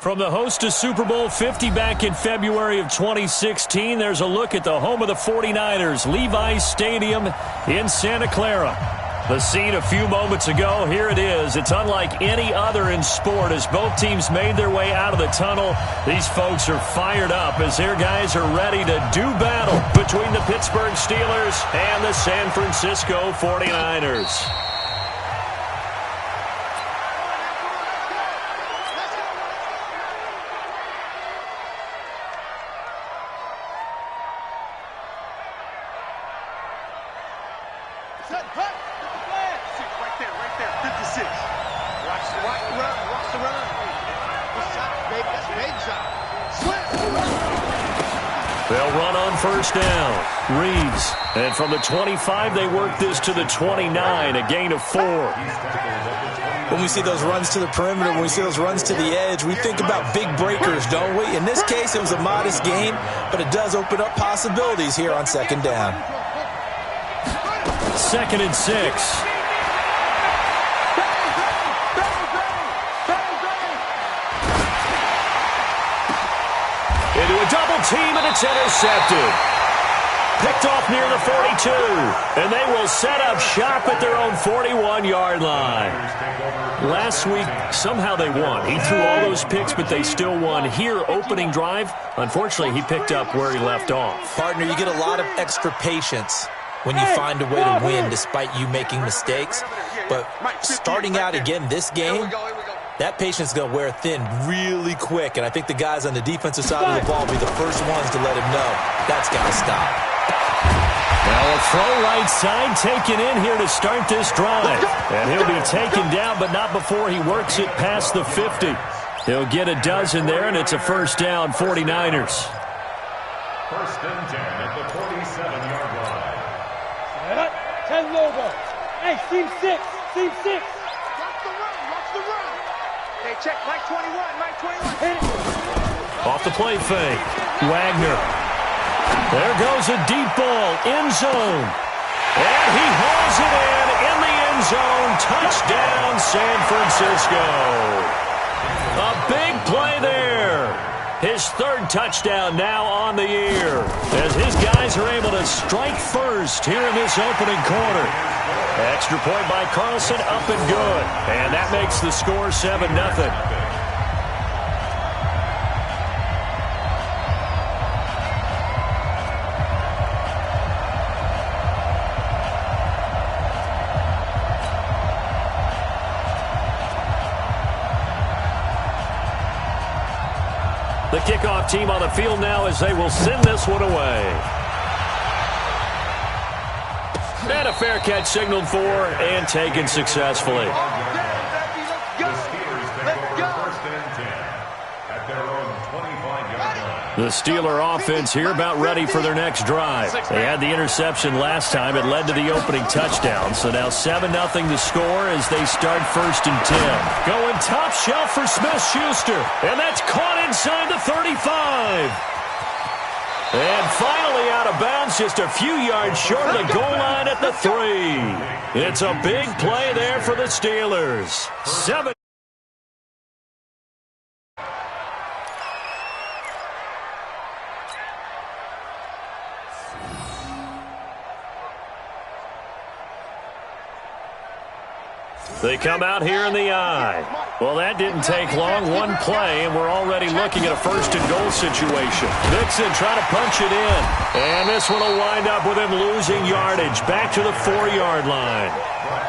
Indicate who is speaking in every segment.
Speaker 1: From the host of Super Bowl 50 back in February of 2016, there's a look at the home of the 49ers, Levi's Stadium in Santa Clara. The scene a few moments ago, here it is. It's unlike any other in sport as both teams made their way out of the tunnel. These folks are fired up as their guys are ready to do battle between the Pittsburgh Steelers and the San Francisco 49ers. They'll run on first down. Reeves. And from the 25, they work this to the 29, a gain of 4.
Speaker 2: When we see those runs to the perimeter, when we see those runs to the edge, we think about big breakers, don't we? In this case, it was a modest gain, but it does open up possibilities here on second down.
Speaker 1: 2nd and 6. Into a double team, and it's intercepted. Picked off near the 42, and they will set up shop at their own 41-yard line. Last week, somehow they won. He threw all those picks, but they still won. Here, opening drive, unfortunately, he picked up where he left off.
Speaker 2: Partner, you get a lot of extra patience when you find a way to win despite you making mistakes. But starting out again this game, that patience is going to wear thin really quick, and I think the guys on the defensive side of the ball will be the first ones to let him know that's got to stop.
Speaker 1: Now a throw right side taken in here to start this drive. And he'll be taken down, but not before he works it past the 50. He'll get a dozen there, and it's a first down, 49ers.
Speaker 3: 1st and 10 at the 47-yard line.
Speaker 4: Set up, 10 logo. Hey, seam 6, seam 6.
Speaker 5: Hey, check, Mike 21, Mike 21. Hit it.
Speaker 1: Off the play fake, Wagner. There goes a deep ball, end zone. And he hauls it in the end zone. Touchdown, San Francisco. A big play there. His 3rd touchdown now on the year as his guys are able to strike first here in this opening quarter. Extra point by Carlson, up and good. And that makes the score 7-0. The kickoff team on the field now as they will send this one away. And a fair catch signaled for and taken successfully. The Steeler offense here about ready for their next drive. They had the interception last time. It led to the opening touchdown. So now 7-0 the score as they start 1st and 10. Going top shelf for Smith-Schuster. And that's caught inside the 35. And finally out of bounds, just a few yards short of the goal line at the 3. It's a big play there for the Steelers. 7. They come out here in the eye. Well, that didn't take long. One play, and we're already looking at a 1st and goal situation. Vixen trying to punch it in. And this one will wind up with him losing yardage. Back to the 4-yard line.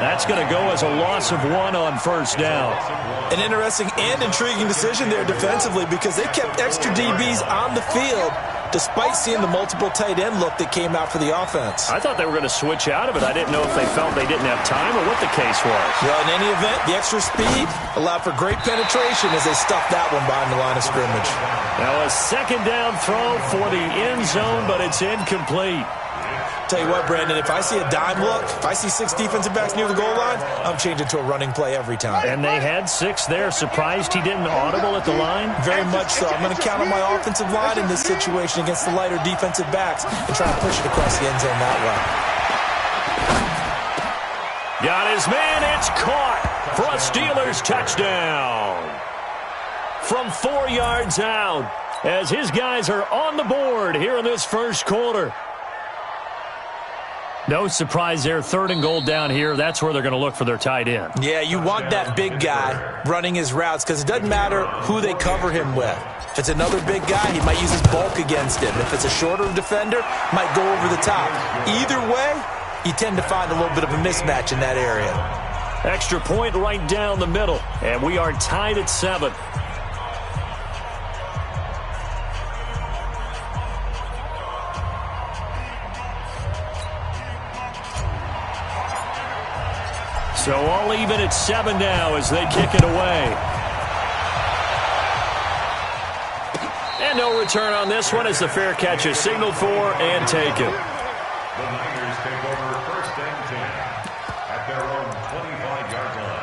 Speaker 1: That's going to go as a loss of 1 on 1st down.
Speaker 2: An interesting and intriguing decision there defensively because they kept extra DBs on the field despite seeing the multiple tight end look that came out for the offense.
Speaker 1: I thought they were going to switch out of it. I didn't know if they felt they didn't have time or what the case was.
Speaker 2: Well, in any event, the extra speed allowed for great penetration as they stuffed that one behind the line of scrimmage.
Speaker 1: Now a 2nd down throw for the end zone, but it's incomplete.
Speaker 2: Tell you what, Brandon, if I see a dime look, if I see 6 defensive backs near the goal line, I'm changing to a running play every time.
Speaker 1: And they had 6 there. Surprised he didn't audible at the line?
Speaker 2: Very much so. I'm going to count on my offensive line in this situation against the lighter defensive backs and try to push it across the end zone that way.
Speaker 1: Got his man. It's caught for a Steelers touchdown. From 4 yards out, as his guys are on the board here in this first quarter. No surprise there, 3rd and goal down here. That's where they're going to look for their tight end.
Speaker 2: Yeah, you want that big guy running his routes because it doesn't matter who they cover him with. If it's another big guy, he might use his bulk against him. If it's a shorter defender, might go over the top. Either way, you tend to find a little bit of a mismatch in that area.
Speaker 1: Extra point right down the middle, and we are tied at 7. So all even at 7 now as they kick it away. And no return on this one as the fair catch is signaled for and taken.
Speaker 3: The Niners take over 1st and 10 at their own 25-yard line.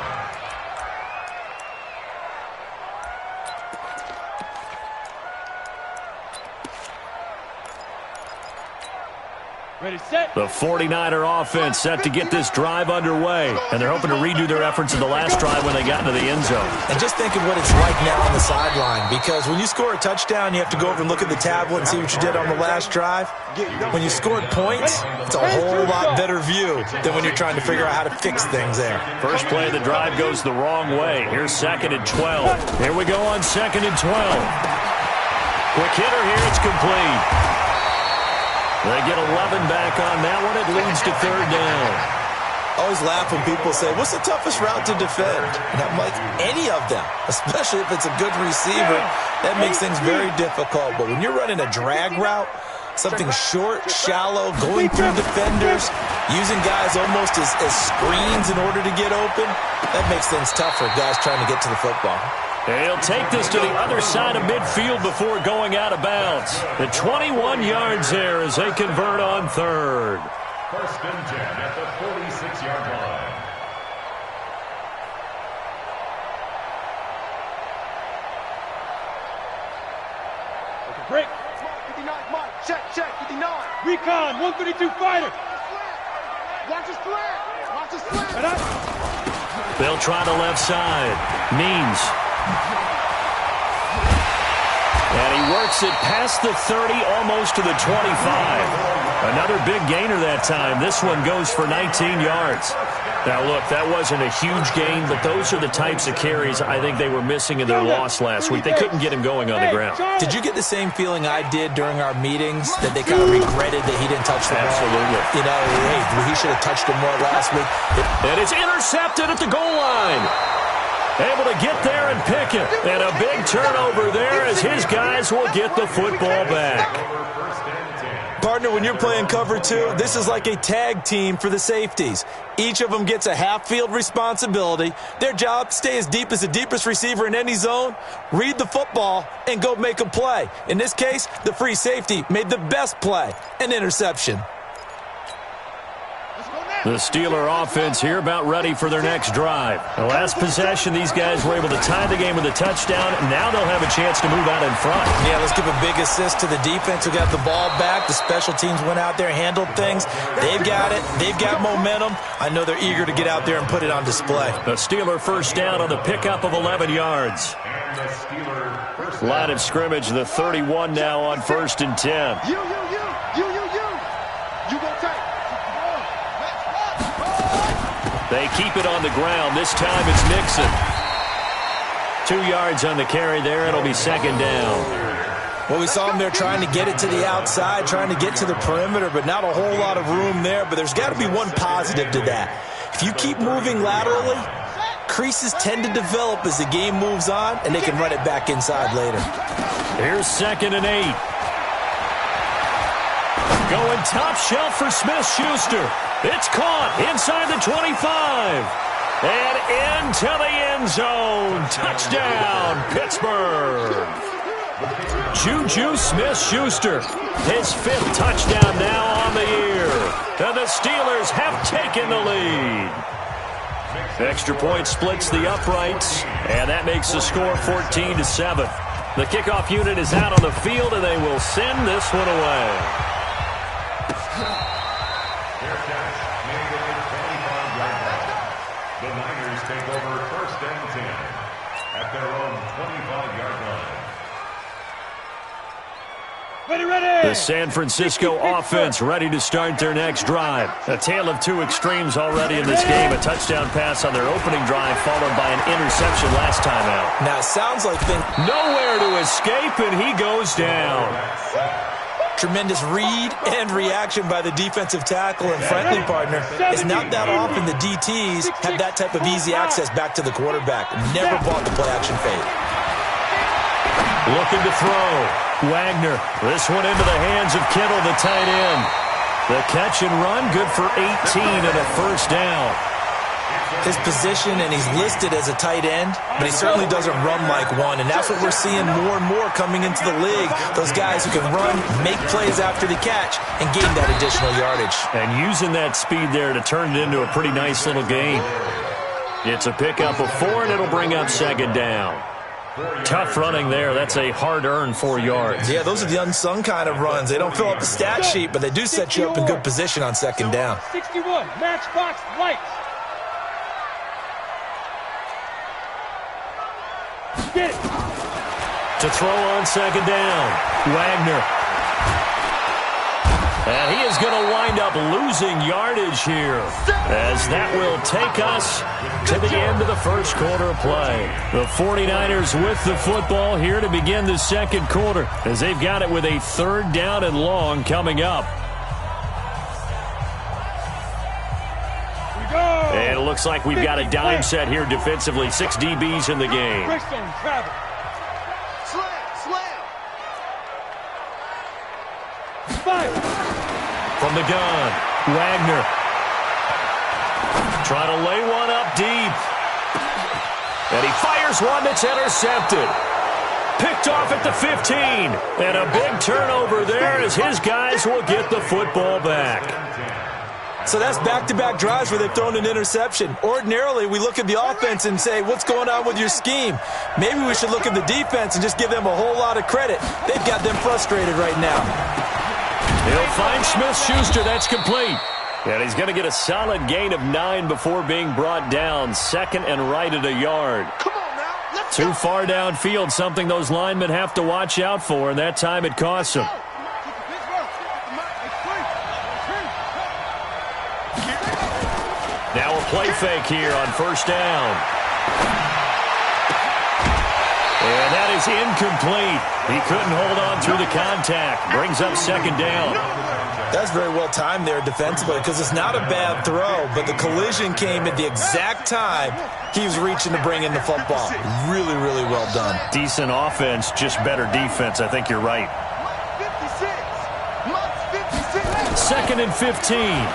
Speaker 4: Ready, set.
Speaker 1: The 49er offense set to get this drive underway, and they're hoping to redo their efforts in the last drive when they got into the end zone.
Speaker 2: And just think of what it's like now on the sideline, because when you score a touchdown, you have to go over and look at the tablet and see what you did on the last drive. When you scored points, it's a whole lot better view than when you're trying to figure out how to fix things there.
Speaker 1: First play of the drive goes the wrong way. Here's 2nd and 12. Here we go on 2nd and 12. Quick hitter here, it's complete. They get 11 back on that one. It leads to 3rd down.
Speaker 2: I always laugh when people say, what's the toughest route to defend? And I'm like, any of them, especially if it's a good receiver. That makes things very difficult. But when you're running a drag route, something short, shallow, going through defenders, using guys almost as screens in order to get open, that makes things tough for guys trying to get to the football.
Speaker 1: He'll take this to the other side of midfield before going out of bounds. The 21 yards there as they convert on 3rd.
Speaker 3: 1st and 10 at the 46-yard line.
Speaker 4: Break.
Speaker 5: 59, Mike. Check, 59.
Speaker 4: Recon, 132 fighter.
Speaker 5: Watch his slant. Watch his slant.
Speaker 4: Right up.
Speaker 1: They'll try the left side. Means. And he works it past the 30, almost to the 25. Another big gainer that time. This one goes for 19 yards. Now, look, that wasn't a huge gain, but those are the types of carries I think they were missing in their loss last week. They couldn't get him going on the ground.
Speaker 2: Did you get the same feeling I did during our meetings, that they kind of regretted that he didn't touch the ball?
Speaker 1: Absolutely.
Speaker 2: You know, hey, he should have touched him more last week.
Speaker 1: And it's intercepted at the goal line. Able to get there and pick it. And a big turnover there as his guys will get the football back.
Speaker 2: Partner, when you're playing cover 2, this is like a tag team for the safeties. Each of them gets a half-field responsibility. Their job, stay as deep as the deepest receiver in any zone, read the football, and go make a play. In this case, the free safety made the best play, an interception.
Speaker 1: The Steeler offense here about ready for their next drive. The last possession, these guys were able to tie the game with a touchdown. Now they'll have a chance to move out in front.
Speaker 2: Yeah, let's give a big assist to the defense who got the ball back. The special teams went out there, handled things. They've got it. They've got momentum. I know they're eager to get out there and put it on display.
Speaker 1: The Steeler first down on the pickup of 11 yards. Line of scrimmage, the 31 now on 1st and 10.
Speaker 5: You go take.
Speaker 1: They keep it on the ground. This time it's Nixon. 2 yards on the carry there. It'll be 2nd down.
Speaker 2: Well, we saw them there trying to get it to the outside, trying to get to the perimeter, but not a whole lot of room there. But there's got to be one positive to that. If you keep moving laterally, creases tend to develop as the game moves on, and they can run it back inside later.
Speaker 1: Here's 2nd and 8. Going top shelf for Smith-Schuster. It's caught inside the 25. And into the end zone. Touchdown, Pittsburgh. Juju Smith-Schuster. His 5th touchdown now on the year. And the Steelers have taken the lead. Extra point splits the uprights. And that makes the score 14-7. The kickoff unit is out on the field, and they will send this one away.
Speaker 3: The Niners take over first and 10 at their own 25-yard line.
Speaker 1: The San Francisco offense ready to start their next drive. A tale of two extremes already in this game. A touchdown pass on their opening drive followed by an interception last time out.
Speaker 2: Now, it sounds like
Speaker 1: nowhere to escape, and he goes down.
Speaker 2: Tremendous read and reaction by the defensive tackle and friendly partner. It's not that often the DTs have that type of easy access back to the quarterback. Never bought the play-action fade.
Speaker 1: Looking to throw. Wagner. This one into the hands of Kittle, the tight end. The catch and run, good for 18 and a first down.
Speaker 2: His position, and he's listed as a tight end, but he certainly doesn't run like one, and that's what we're seeing more and more coming into the league. Those guys who can run, make plays after the catch, and gain that additional yardage.
Speaker 1: And using that speed there to turn it into a pretty nice little game. It's a pickup of 4, and it'll bring up second down. Tough running there. That's a hard-earned 4 yards.
Speaker 2: Yeah, those are the unsung kind of runs. They don't fill up the stat sheet, but they do set you up in good position on second down.
Speaker 4: 61, matchbox lights. Get it.
Speaker 1: To throw on second down, Wagner. And he is going to wind up losing yardage here, as that will take us to the end of the first quarter of play. The 49ers with the football here to begin the second quarter, as they've got it with a third down and long coming up. And it looks like we've got a dime set here defensively. 6 DBs in the game. From the gun, Wagner. Trying to lay one up deep. And he fires one that's intercepted. Picked off at the 15. And a big turnover there as his guys will get the football back.
Speaker 2: So that's back-to-back drives where they've thrown an interception. Ordinarily, we look at the offense and say, what's going on with your scheme? Maybe we should look at the defense and just give them a whole lot of credit. They've got them frustrated right now.
Speaker 1: He'll find Smith-Schuster. That's complete. And he's going to get a solid gain of 9 before being brought down. Second and right at a yard.
Speaker 5: Come on now. Let's
Speaker 1: Too
Speaker 5: go.
Speaker 1: far downfield, something those linemen have to watch out for, and that time it costs them. Now a play fake here on first down. And that is incomplete. He couldn't hold on through the contact. Brings up second down.
Speaker 2: That's very well timed there defensively, because it's not a bad throw, but the collision came at the exact time he was reaching to bring in the football. Really, really well done.
Speaker 1: Decent offense, just better defense. I think you're right.
Speaker 5: 56.
Speaker 1: Second and 15.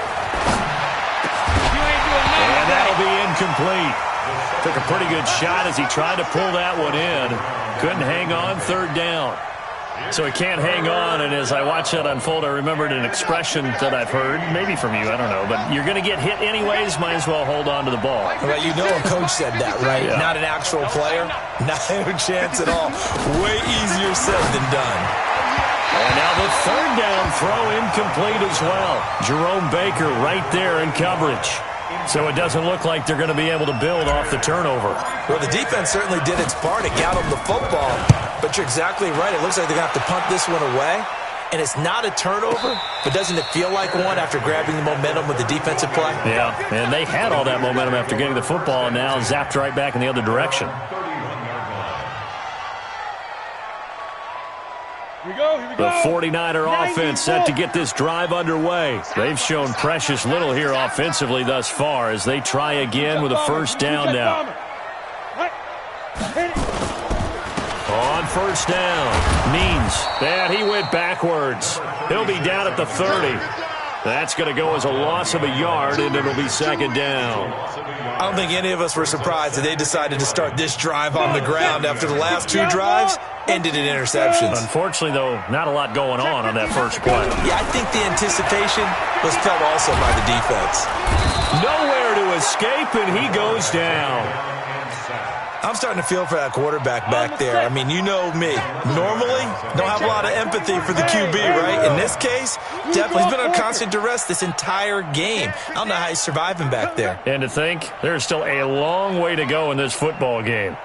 Speaker 1: And that'll be incomplete. Took a pretty good shot as he tried to pull that one in. Couldn't hang on, third down. So he can't hang on, and as I watch that unfold, I remembered an expression that I've heard, maybe from you, I don't know, but you're going to get hit anyways, might as well hold on to the ball.
Speaker 2: Well, you know a coach said that, right?
Speaker 1: Yeah.
Speaker 2: Not an actual player. Not a chance at all. Way easier said than done.
Speaker 1: And now the third down throw incomplete as well. Jerome Baker right there in coverage. So it doesn't look like they're going to be able to build off the turnover.
Speaker 2: Well, the defense certainly did its part to get them the football. But you're exactly right. It looks like they're going to have to punt this one away. And it's not a turnover, but doesn't it feel like one after grabbing the momentum with the defensive play?
Speaker 1: Yeah, and they had all that momentum after getting the football, and now zapped right back in the other direction.
Speaker 4: Here we go.
Speaker 1: The 49er offense set to get this drive underway. They've shown precious little here offensively thus far as they try again with a first down now. On first down, Means. And he went backwards. He'll be down at the 30. That's going to go as a loss of a yard, and it'll be second down.
Speaker 2: I don't think any of us were surprised that they decided to start this drive on the ground after the last 2 drives ended in interceptions.
Speaker 1: Unfortunately, though, not a lot going on that first play.
Speaker 2: Yeah, I think the anticipation was felt also by the defense.
Speaker 1: Nowhere to escape, and he goes down.
Speaker 2: I'm starting to feel for that quarterback back there. I mean, you know me. Normally, don't have a lot of empathy for the QB, right? In this case, definitely he's been under constant duress this entire game. I don't know how he's surviving back there.
Speaker 1: And to think, there's still a long way to go in this football game.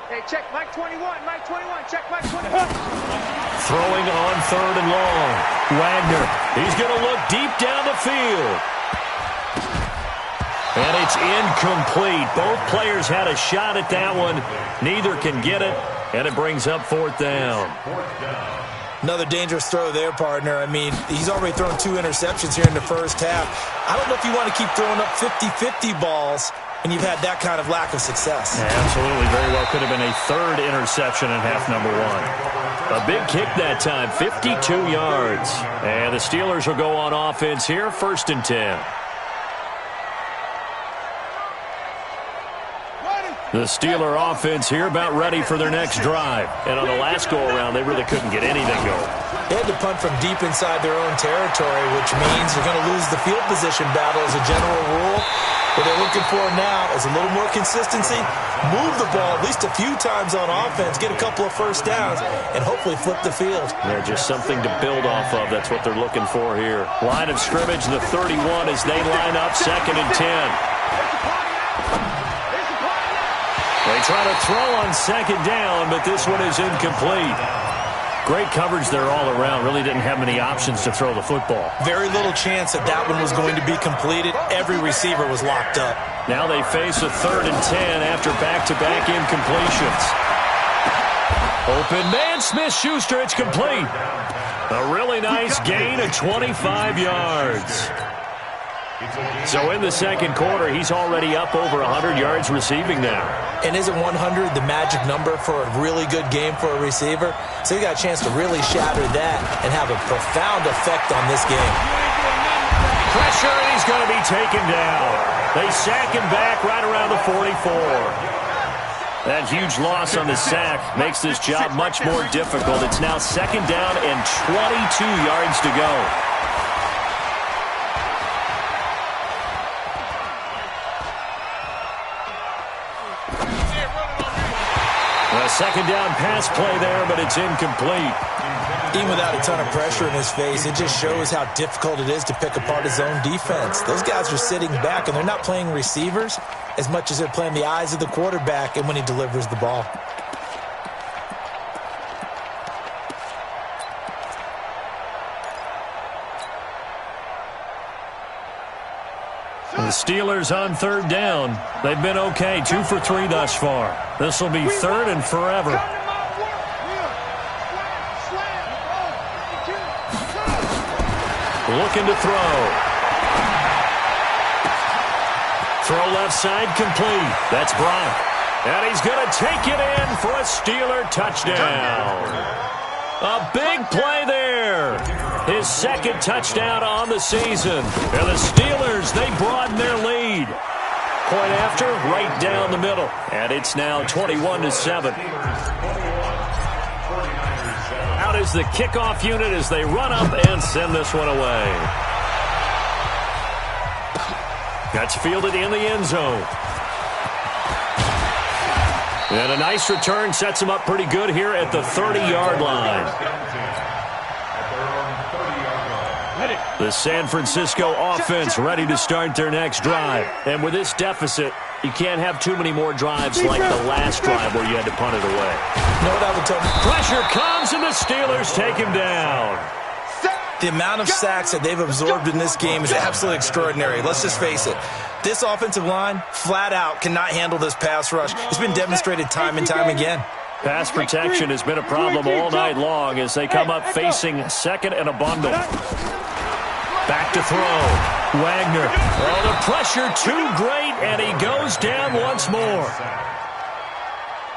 Speaker 5: Hey, check Mike 21, Mike 21, check Mike 21.
Speaker 1: Throwing on 3rd and long. Wagner, he's going to look deep down the field. And it's incomplete. Both players had a shot at that one. Neither can get it, and it brings up 4th down.
Speaker 2: Another dangerous throw there, partner. I mean, he's already thrown 2 interceptions here in the first half. I don't know if you want to keep throwing up 50-50 balls when you've had that kind of lack of success.
Speaker 1: Yeah, absolutely. Very well could have been a 3rd interception in half number 1. A big kick that time, 52 yards. And the Steelers will go on offense here, 1st and 10. The Steeler offense here about ready for their next drive. And on the last go-around, they really couldn't get anything going.
Speaker 2: They had to punt from deep inside their own territory, which means they're going to lose the field position battle as a general rule. What they're looking for now is a little more consistency, move the ball at least a few times on offense, get a couple of first downs, and hopefully flip the field.
Speaker 1: Yeah, just something to build off of. That's what they're looking for here. Line of scrimmage, the 31 as they line up, 2nd and 10. They try to throw on 2nd down, but this one is incomplete. Great coverage there all around. Really didn't have many options to throw the football.
Speaker 2: Very little chance that that one was going to be completed. Every receiver was locked up.
Speaker 1: Now they face a 3rd and 10 after back-to-back incompletions. Open man, Smith-Schuster, it's complete. A really nice gain of 25 yards. So in the 2nd quarter, he's already up over 100 yards receiving now.
Speaker 2: And isn't 100 the magic number for a really good game for a receiver? So he got a chance to really shatter that and have a profound effect on this game.
Speaker 1: Pressure, and he's going to be taken down. They sack him back right around the 44. That huge loss on the sack makes this job much more difficult. It's now 2nd down and 22 yards to go. A 2nd down pass play there, but it's incomplete.
Speaker 2: Even without a ton of pressure in his face, it just shows how difficult it is to pick apart his own defense. Those guys are sitting back, and they're not playing receivers as much as they're playing the eyes of the quarterback and when he delivers the ball.
Speaker 1: The Steelers on 3rd down. They've been okay, 2 for 3 thus far. This will be 3rd and forever. Looking to throw. Throw left side complete. That's Bryant. And he's going to take it in for a Steeler touchdown. A big play there. His 2nd touchdown on the season. And the Steelers, they broaden their lead. Point after, right down the middle. And it's now 21-7. Out is the kickoff unit as they run up and send this one away. That's fielded in the end zone. And a nice return sets him up pretty good here at the 30-yard line. The San Francisco offense ready to start their next drive. And with this deficit, you can't have too many more drives like the last drive where you had to punt it away.
Speaker 2: No doubt the
Speaker 1: pressure comes and the Steelers take him down.
Speaker 2: The amount of sacks that they've absorbed in this game is absolutely extraordinary. Let's just face it. This offensive line, flat out, cannot handle this pass rush. It's been demonstrated time and time again.
Speaker 1: Pass protection has been a problem all night long as they come up facing 2nd and a bundle. Back to throw. Wagner. Oh, the pressure too great, and he goes down once more.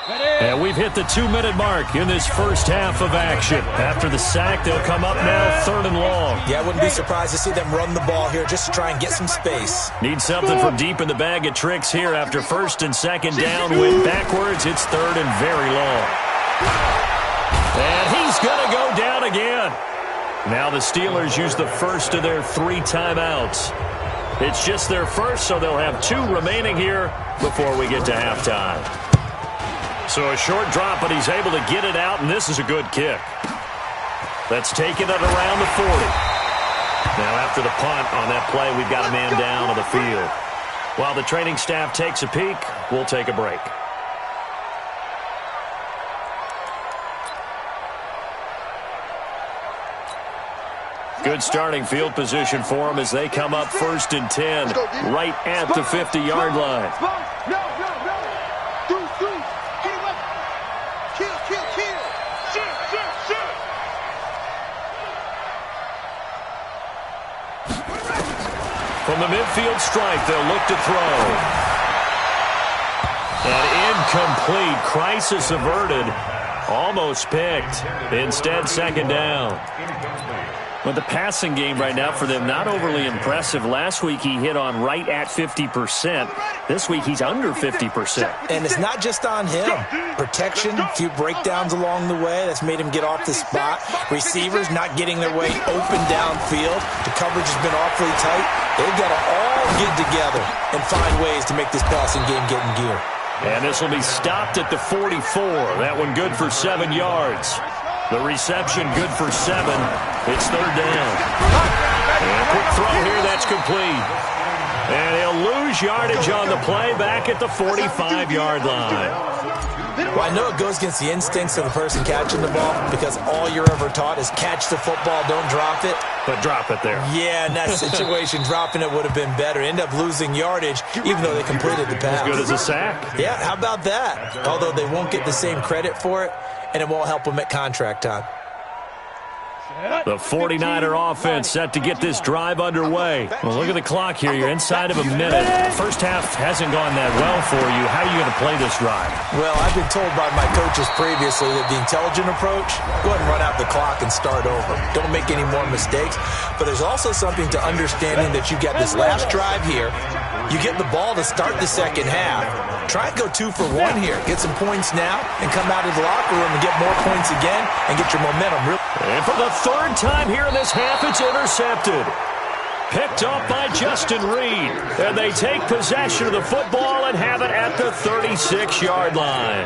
Speaker 1: And we've hit the 2-minute mark in this first half of action. After the sack, they'll come up now 3rd and long.
Speaker 2: Yeah, I wouldn't be surprised to see them run the ball here just to try and get some space.
Speaker 1: Need something from deep in the bag of tricks here after 1st and 2nd down. Went backwards, it's 3rd and very long. And he's going to go down again. Now the Steelers use the first of their 3 timeouts. It's just their first, so they'll have 2 remaining here before we get to halftime. So a short drop, but he's able to get it out, and this is a good kick. That's taken it around the 40. Now after the punt on that play, we've got a man down on the field. While the training staff takes a peek, we'll take a break. Good starting field position for them as they come up 1st and 10, right at the 50-yard line.
Speaker 5: No. Do. Get away. Kill. Shoot.
Speaker 1: From the midfield strike, they'll look to throw. And incomplete. Crisis averted. Almost picked. Instead, 2nd down. Well, the passing game right now for them, not overly impressive. Last week, he hit on right at 50%. This week, he's under 50%.
Speaker 2: And it's not just on him. Protection, a few breakdowns along the way. That's made him get off the spot. Receivers not getting their way open downfield. The coverage has been awfully tight. They've got to all get together and find ways to make this passing game get in gear.
Speaker 1: And this will be stopped at the 44. That one good for 7 yards. The reception good for 7. It's 3rd down. And a quick throw here, that's complete. And he'll lose yardage on the play back at the 45-yard line.
Speaker 2: Well, I know it goes against the instincts of the person catching the ball because all you're ever taught is catch the football, don't drop it.
Speaker 1: But drop it there.
Speaker 2: Yeah, in that situation, dropping it would have been better. End up losing yardage, even though they completed the pass.
Speaker 1: As good as a sack.
Speaker 2: Yeah, how about that? Although they won't get the same credit for it, and it won't help them at contract time.
Speaker 1: The 49er offense set to get this drive underway. Well, look at the clock here. You're inside of a minute. The first half hasn't gone that well for you. How are you going to play this drive?
Speaker 2: Well, I've been told by my coaches previously that the intelligent approach, go ahead and run out the clock and start over. Don't make any more mistakes. But there's also something to understanding that you got this last drive here. You get the ball to start the second half. Try and go 2 for 1 here. Get some points now and come out of the locker room and get more points again and get your momentum.
Speaker 1: And for the 3rd time here in this half, it's intercepted. Picked up by Justin Reed. And they take possession of the football and have it at the 36-yard line.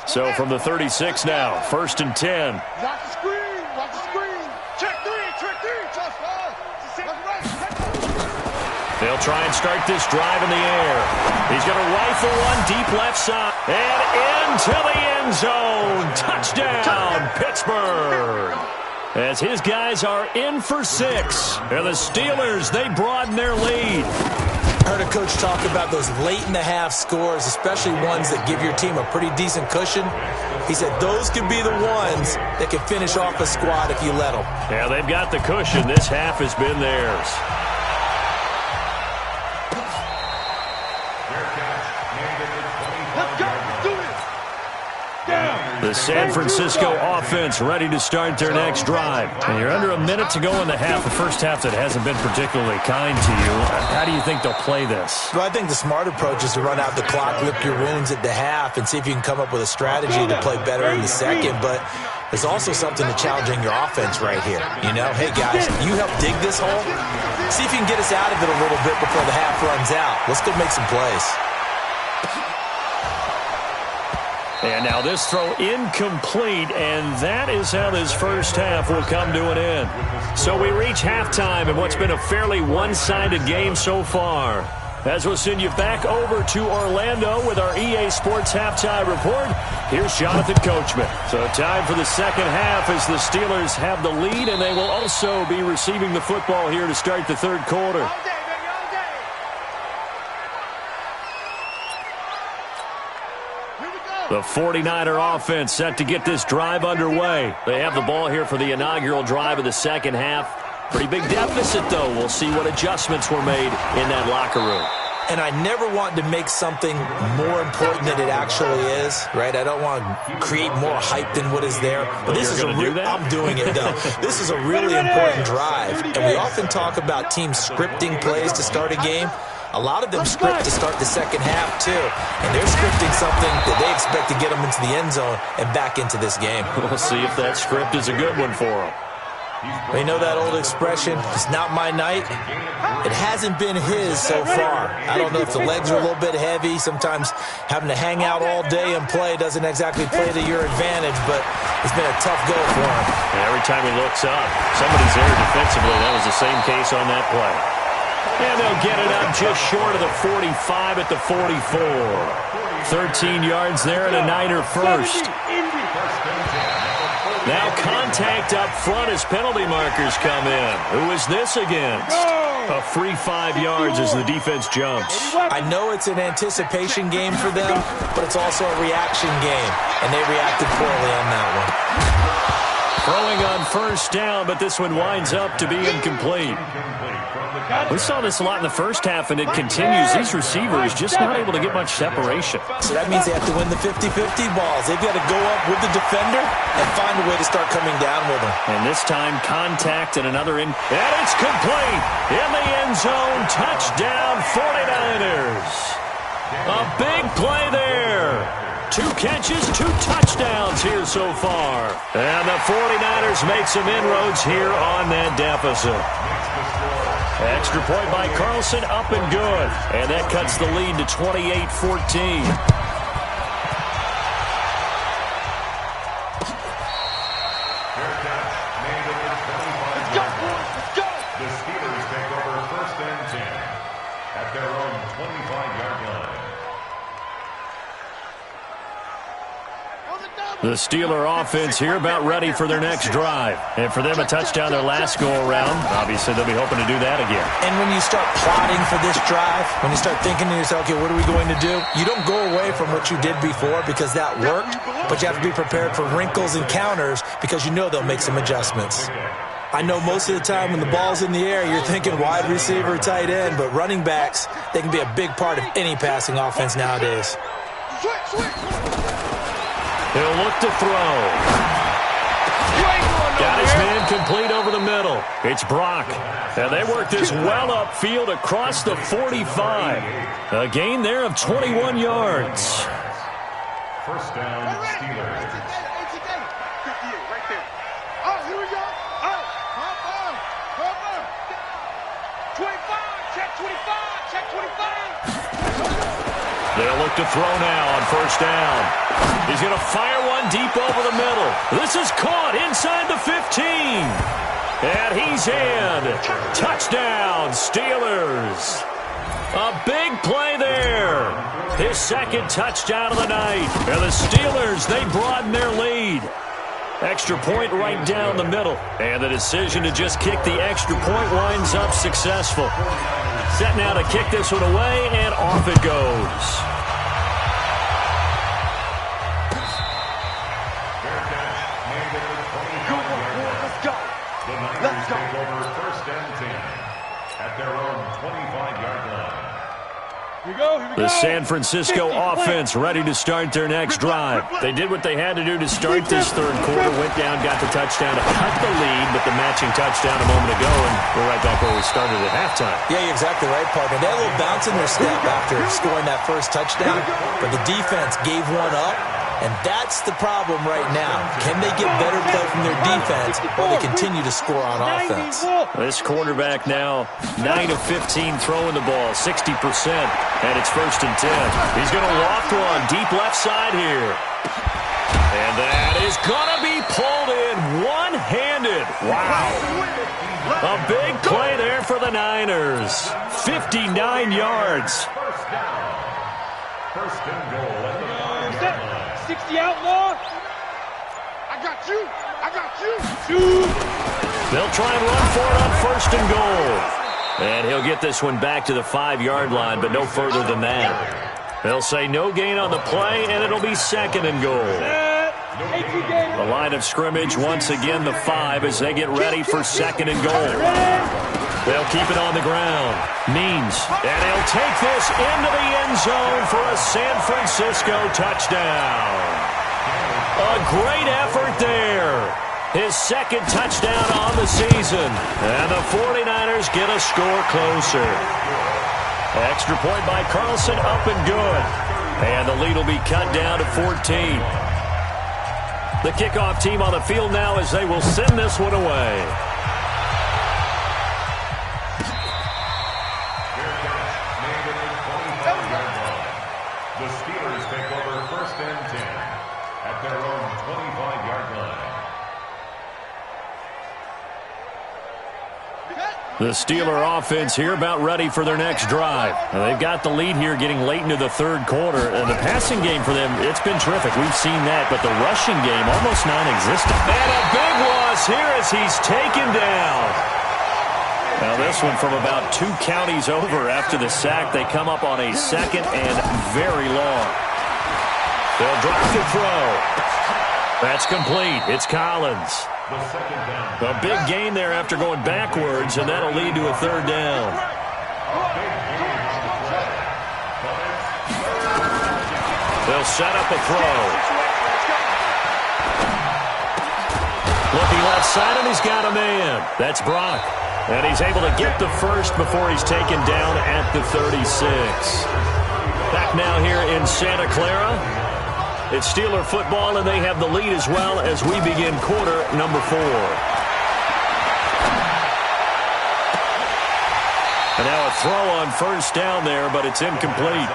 Speaker 1: So from the 36 now, 1st and 10.
Speaker 5: Watch the screen. Check 3. Just
Speaker 1: They'll try and start this drive in the air. He's going to rifle one deep left side. And into the end zone. Touchdown, Pittsburgh. As his guys are in for 6. And the Steelers, they broaden their lead.
Speaker 2: I heard a coach talk about those late-in-the-half scores, especially ones that give your team a pretty decent cushion. He said those could be the ones that can finish off a squad if you let them.
Speaker 1: Yeah, they've got the cushion. This half has been theirs. The San Francisco offense ready to start their next drive. And you're under a minute to go in the half, the first half that hasn't been particularly kind to you. How do you think they'll play this?
Speaker 2: Well, I think the smart approach is to run out the clock, lick your wounds at the half, and see if you can come up with a strategy to play better in the second. But there's also something to challenging your offense right here. You know, hey, guys, you help dig this hole. See if you can get us out of it a little bit before the half runs out. Let's go make some plays.
Speaker 1: And now this throw incomplete, and that is how this first half will come to an end. So we reach halftime in what's been a fairly one-sided game so far. As we'll send you back over to Orlando with our EA Sports Halftime Report, here's Jonathan Coachman. So time for the second half as the Steelers have the lead, and they will also be receiving the football here to start the third quarter. The 49er offense set to get this drive underway. They have the ball here for the inaugural drive of the second half. Pretty big deficit, though. We'll see what adjustments were made in that locker room.
Speaker 2: And I never want to make something more important than it actually is, right? I don't want to create more hype than what is there. But this is I'm doing it, though. This is a really important drive. And we often talk about teams scripting plays to start a game. A lot of them script to start the second half, too. And they're scripting something that they expect to get them into the end zone and back into this game.
Speaker 1: We'll see if that script is a good one for them.
Speaker 2: They know that old expression, it's not my night. It hasn't been his so far. I don't know if the legs are a little bit heavy. Sometimes having to hang out all day and play doesn't exactly play to your advantage, but it's been a tough go for him.
Speaker 1: And every time he looks up, somebody's there defensively. That was the same case on that play. And they'll get it up just short of the 45 at the 44. 13 yards there and a Niner first. Now contact up front as penalty markers come in. Who is this against? A free 5 yards as the defense jumps.
Speaker 2: I know it's an anticipation game for them, but it's also a reaction game, and they reacted poorly on that one.
Speaker 1: Throwing on first down, but this one winds up to be incomplete. We saw this a lot in the first half, and it continues. These receivers just not able to get much separation.
Speaker 2: So that means they have to win the 50-50 balls. They've got to go up with the defender and find a way to start coming down with them.
Speaker 1: And this time, contact and another in. And it's complete. In the end zone, touchdown 49ers. A big play there. 2 catches, 2 touchdowns here so far. And the 49ers make some inroads here on that deficit. Extra point by Carlson, up and good. And that cuts the lead to 28-14.
Speaker 3: The Steelers take over 1st and 10 at their own 25-yard line.
Speaker 1: The Steeler offense here about ready for their next drive. And for them, a touchdown their last go-around. Obviously, they'll be hoping to do that again.
Speaker 2: And when you start plotting for this drive, when you start thinking to yourself, okay, what are we going to do? You don't go away from what you did before because that worked, but you have to be prepared for wrinkles and counters because you know they'll make some adjustments. I know most of the time when the ball's in the air, you're thinking wide receiver, tight end, but running backs, they can be a big part of any passing offense nowadays.
Speaker 1: He'll look to throw. Got his man complete over the middle. It's Brock. And they work this well upfield across the 45. A gain there of 21 yards.
Speaker 3: 1st down, Steelers.
Speaker 4: 25.
Speaker 1: They'll look to throw now on 1st down. He's going to fire one deep over the middle. This is caught inside the 15. And he's in. Touchdown, Steelers. A big play there. His 2nd touchdown of the night. And the Steelers, they broaden their lead. Extra point right down the middle. And the decision to just kick the extra point winds up successful. Set now to kick this one away, and off it goes.
Speaker 3: Let's go. Take over 1st and 10 at their own 25-yard line.
Speaker 4: Here we go.
Speaker 1: The San Francisco offense ready to start their next drive. They did what they had to do to start this 3rd quarter. Went down, got the touchdown to cut the lead, but the matching touchdown a moment ago, and we're right back where we started at halftime.
Speaker 2: Yeah, you're exactly right, partner. They had a little bounce in their step after scoring that 1st touchdown, but the defense gave one up, and that's the problem right now. Can they get better play from their defense while they continue to score on offense?
Speaker 1: This quarterback now 9 of 15 throwing the ball, 60%, and it's 1st and 10. He's going to loft one deep left side here. And that is going to be pulled in one-handed. Wow. A big play there for the Niners. 59 yards.
Speaker 3: 1st and goal at the 5-yard line.
Speaker 4: 60 outlaw.
Speaker 5: I got you.
Speaker 4: Shoot.
Speaker 1: They'll try and run for it on 1st and goal. And he'll get this one back to the 5-yard line, but no further than that. They'll say no gain on the play, and it'll be 2nd and goal. The line of scrimmage, once again, the 5 as they get ready for 2nd and goal. They'll keep it on the ground. Means, and he'll take this into the end zone for a San Francisco touchdown. A great effort there. His 2nd touchdown on the season. And the 49ers get a score closer. Extra point by Carlson, up and good. And the lead will be cut down to 14. The kickoff team on the field now as they will send this one away.
Speaker 3: The Steelers take over 1st and 10 at their own 25-yard line.
Speaker 1: The Steeler offense here about ready for their next drive. Now, they've got the lead here getting late into the third quarter. And the passing game for them, it's been terrific. We've seen that. But the rushing game, almost non-existent. And a big loss here as he's taken down. Now this one from about 2 counties over after the sack. They come up on a 2nd and very long. They'll drop the throw. That's complete. It's Collins. A big gain there after going backwards, and that'll lead to a 3rd down. They'll set up a throw. Looking left side, and he's got a man. That's Brock. And he's able to get the first before he's taken down at the 36. Back now here in Santa Clara. It's Steeler football, and they have the lead as well as we begin quarter number 4. And now a throw on 1st down there, but it's incomplete.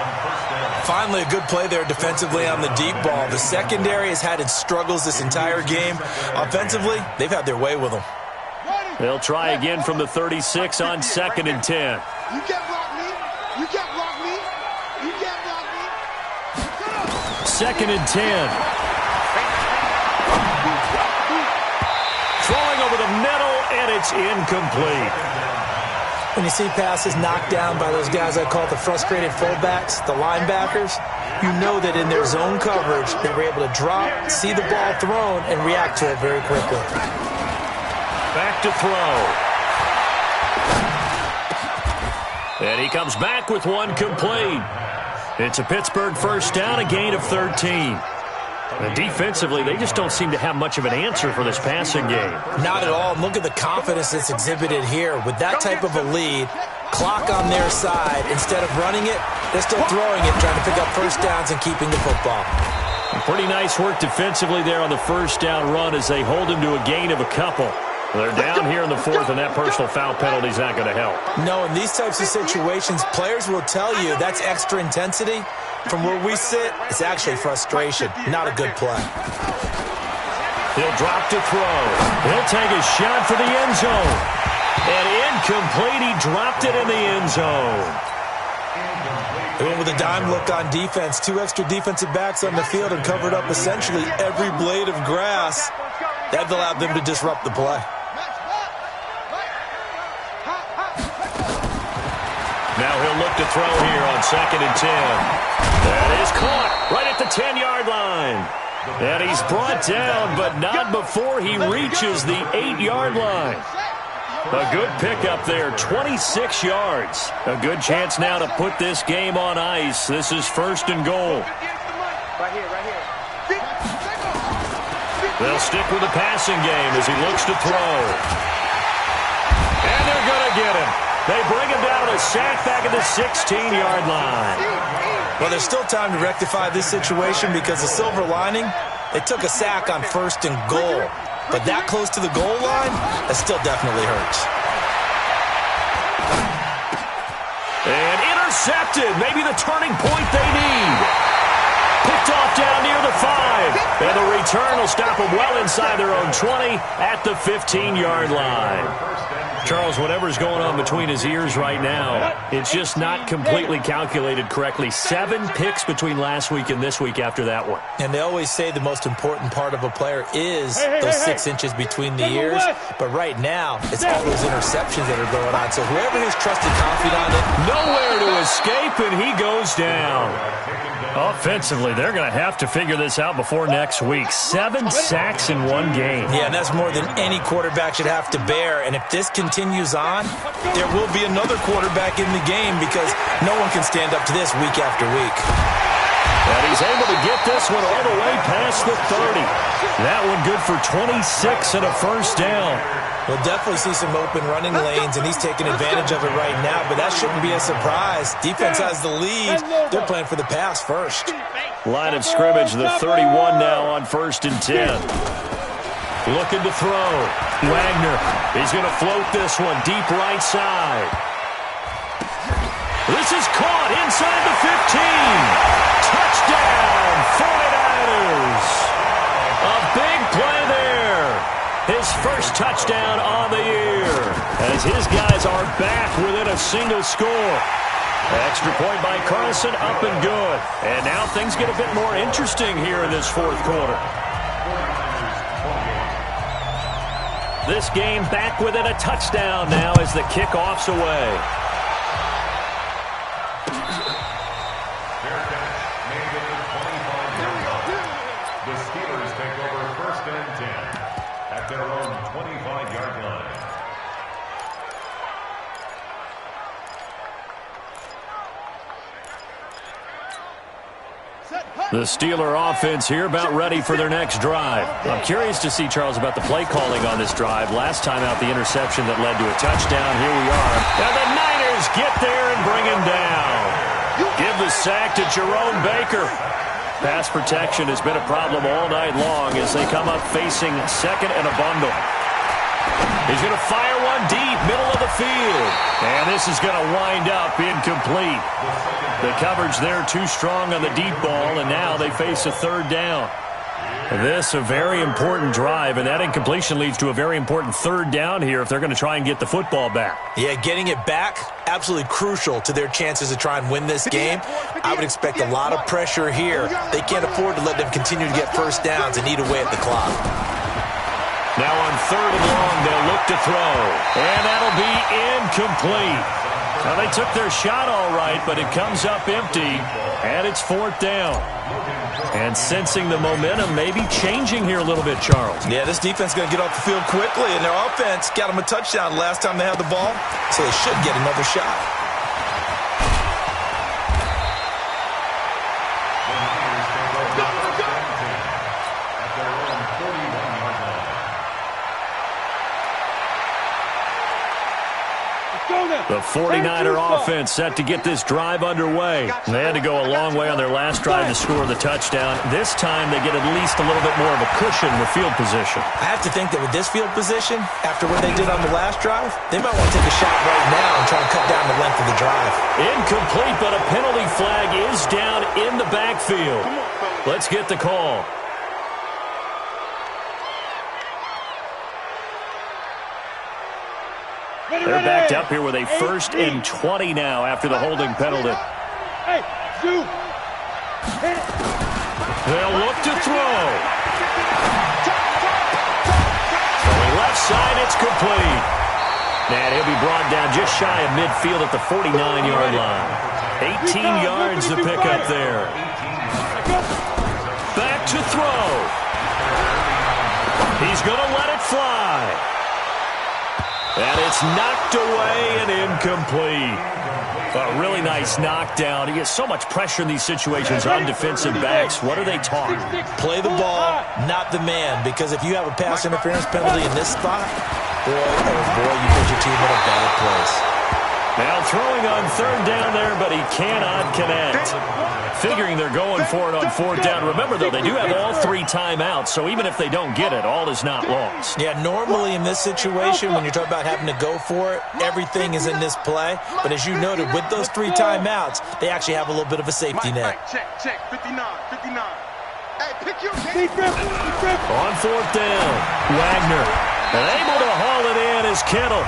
Speaker 2: Finally, a good play there defensively on the deep ball. The secondary has had its struggles this entire game. Offensively, they've had their way with them.
Speaker 1: They'll try again from the 36 on 2nd and 10.
Speaker 5: You can't block me. You can't block me. You can't block me.
Speaker 1: 2nd and 10. Throwing over the middle, and it's incomplete.
Speaker 2: When you see passes knocked down by those guys I call the frustrated fullbacks, the linebackers, you know that in their zone coverage, they were able to drop, see the ball thrown, and react to it very quickly.
Speaker 1: Back to throw. And he comes back with one complete. It's a Pittsburgh 1st down, a gain of 13. And defensively, they just don't seem to have much of an answer for this passing game.
Speaker 2: Not at all. Look at the confidence that's exhibited here. With that type of a lead, clock on their side, instead of running it, they're still throwing it, trying to pick up 1st downs and keeping the football.
Speaker 1: Pretty nice work defensively there on the 1st down run as they hold him to a gain of a couple. They're down here in the 4th, and that personal foul penalty is not going to help.
Speaker 2: No, in these types of situations, players will tell you that's extra intensity. From where we sit, it's actually frustration, not a good play.
Speaker 1: He'll drop to throw. He'll take a shot for the end zone. And incomplete, he dropped it in the end zone.
Speaker 2: They went with a dime look on defense. 2 extra defensive backs on the field and covered up essentially every blade of grass. That allowed them to disrupt the play.
Speaker 1: Now he'll look to throw here on 2nd and 10. That is caught right at the 10-yard line. And he's brought down, but not before he reaches the 8-yard line. A good pickup there, 26 yards. A good chance now to put this game on ice. This is 1st and goal.
Speaker 5: Right here, right here.
Speaker 1: They'll stick with the passing game as he looks to throw. And they're going to get him. They bring him down, a sack back at the 16-yard line.
Speaker 2: Well, there's still time to rectify this situation because the silver lining, they took a sack on 1st and goal. But that close to the goal line, that still definitely hurts.
Speaker 1: And intercepted. Maybe the turning point they need. Picked off down near the 5. And the return will stop them well inside their own 20 at the 15-yard line. Charles, whatever's going on between his ears right now, it's just not completely calculated correctly. 7 picks between last week and this week after that one.
Speaker 2: And they always say the most important part of a player is those 6 inches between the ears. But right now, it's all those interceptions that are going on. So whoever his trusted confidant is,
Speaker 1: nowhere to escape, and he goes down. Offensively, they're going to have to figure this out before next week. 7 sacks in one game.
Speaker 2: Yeah, and that's more than any quarterback should have to bear. And if this continues on, there will be another quarterback in the game because no one can stand up to this week after week.
Speaker 1: And he's able to get this one all the way past the 30. That one good for 26 and a first down.
Speaker 2: We'll definitely see some open running lanes, and he's taking advantage of it right now, but that shouldn't be a surprise. Defense has the lead. They're playing for the pass first.
Speaker 1: Line of scrimmage, the 31 now on 1st and 10. Looking to throw. Wagner, he's going to float this one deep right side. This is caught inside the 15. Touchdown, 49ers. A big play there. His first touchdown on the year as his guys are back within a single score. Extra point by Carlson, up and good. And now things get a bit more interesting here in this fourth quarter. This game back within a touchdown now as the kickoff's away.
Speaker 3: The Steelers take over 1st and 10 at their own 25-yard line.
Speaker 1: The Steeler offense here about ready for their next drive. I'm curious to see, Charles, about the play calling on this drive. Last time out, the interception that led to a touchdown. Here we are. And the Niners get there and bring him down. Give the sack to Jerome Baker. Pass protection has been a problem all night long as they come up facing second and a bundle. He's going to fire one deep, middle of the field. And this is going to wind up incomplete. The coverage there too strong on the deep ball, and now they face a 3rd down. This a very important drive, and that incompletion leads to a very important 3rd down here if they're going to try and get the football back.
Speaker 2: Yeah, getting it back, absolutely crucial to their chances to try and win this game. I would expect a lot of pressure here. They can't afford to let them continue to get first downs and eat away at the clock.
Speaker 1: Now on 3rd and long, they'll look to throw. And that'll be incomplete. Now they took their shot all right, but it comes up empty, and it's 4th down. And sensing the momentum maybe changing here a little bit, Charles.
Speaker 2: Yeah, this defense is going to get off the field quickly, and their offense got them a touchdown last time they had the ball, so they should get another shot.
Speaker 1: The 49er offense set to get this drive underway. They had to go a long way on their last drive to score the touchdown. This time they get at least a little bit more of a cushion with field position.
Speaker 2: I have to think that with this field position, after what they did on the last drive, they might want to take a shot right now and try and cut down the length of the drive.
Speaker 1: Incomplete, but a penalty flag is down in the backfield. Let's get the call. They're backed up here with a 1st and 20 now after the holding penalty. They'll look to throw. Throwing left side, it's complete. And he'll be brought down just shy of midfield at the 49-yard line. 18 yards to pick up there. Back to throw. He's going to let it fly. And it's knocked away and incomplete. A really nice knockdown. He gets so much pressure in these situations on defensive backs. What are they taught?
Speaker 2: Play the ball, not the man. Because if you have a pass interference penalty in this spot, boy, oh boy, you put your team in a bad place.
Speaker 1: Now throwing on 3rd down there, but he cannot connect. Figuring they're going for it on 4th down. Remember, though, they do have all 3 timeouts, so even if they don't get it, all is not lost.
Speaker 2: Yeah, normally in this situation, when you're talking about having to go for it, everything is in this play. But as you noted, with those 3 timeouts, they actually have a little bit of a safety net.
Speaker 5: Check, 59. Hey, pick your
Speaker 1: On 4th down, Wagner. And able to haul it in is Kittle.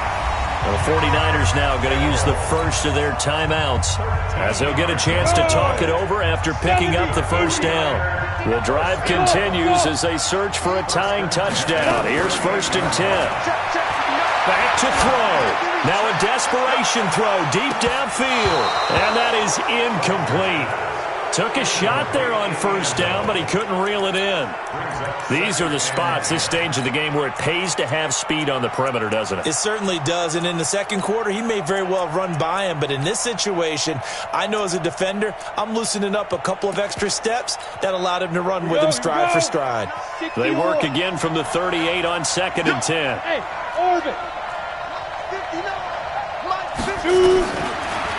Speaker 1: The 49ers now going to use the first of their timeouts as they'll get a chance to talk it over after picking up the first down. The drive continues as they search for a tying touchdown. Here's 1st and 10. Back to throw. Now a desperation throw deep downfield. And that is incomplete. Took a shot there on first down, but he couldn't reel it in. These are the spots, this stage of the game, where it pays to have speed on the perimeter, doesn't it?
Speaker 2: It certainly does, and in the second quarter, he may very well run by him, but in this situation, I know as a defender, I'm loosening up a couple of extra steps that allowed him to run with him stride for stride.
Speaker 1: They work again from the 38 on 2nd and 10.
Speaker 4: Hey, Orbit.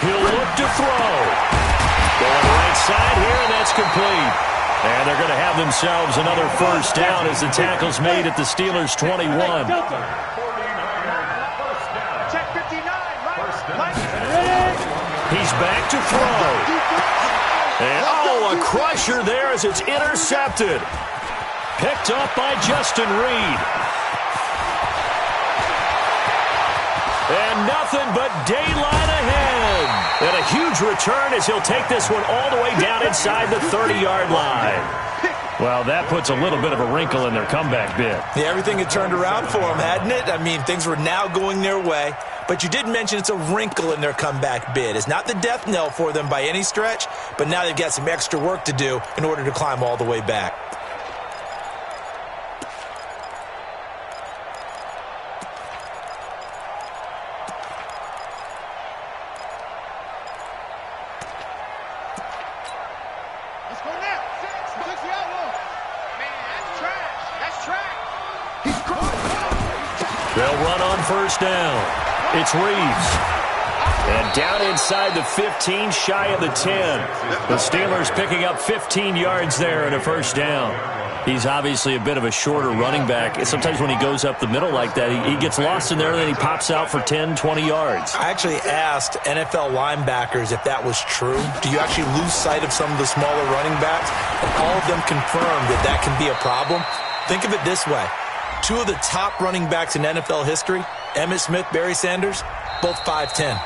Speaker 1: He'll look to throw. Going right side here, and that's complete. And they're going to have themselves another first down as the tackle's made at the Steelers' 21.
Speaker 5: Check 59, Mike.
Speaker 1: He's back to throw. And, a crusher there as it's intercepted. Picked up by Justin Reed. And nothing but daylight ahead. And a huge return as he'll take this one all the way down inside the 30-yard line. Well, that puts a little bit of a wrinkle in their comeback bid.
Speaker 2: Yeah, everything had turned around for them, hadn't it? I mean, things were now going their way. But you did mention it's a wrinkle in their comeback bid. It's not the death knell for them by any stretch, but now they've got some extra work to do in order to climb all the way back.
Speaker 5: Let's go now. Six the outlaw. Man, that's trash. That's trash. He's caught.
Speaker 1: They'll run on first down. It's Reeves. And down inside the 15, shy of the 10. The Steelers picking up 15 yards there and a first down. He's obviously a bit of a shorter running back. Sometimes when he goes up the middle like that, he gets lost in there, and then he pops out for 10, 20 yards.
Speaker 2: I actually asked NFL linebackers if that was true. Do you actually lose sight of some of the smaller running backs? And all of them confirmed that that can be a problem. Think of it this way. Two of the top running backs in NFL history, Emmitt Smith, Barry Sanders, both 5'10".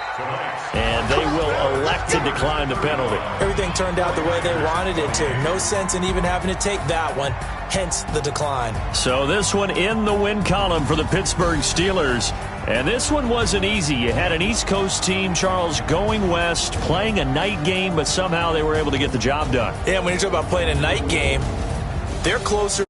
Speaker 1: And they will elect to decline the penalty.
Speaker 2: Everything turned out the way they wanted it to. No sense in even having to take that one, hence the decline.
Speaker 1: So this one in the win column for the Pittsburgh Steelers. And this one wasn't easy. You had an East Coast team, Charles, going west, playing a night game, but somehow they were able to get the job done.
Speaker 2: Yeah, when you talk about playing a night game, they're closer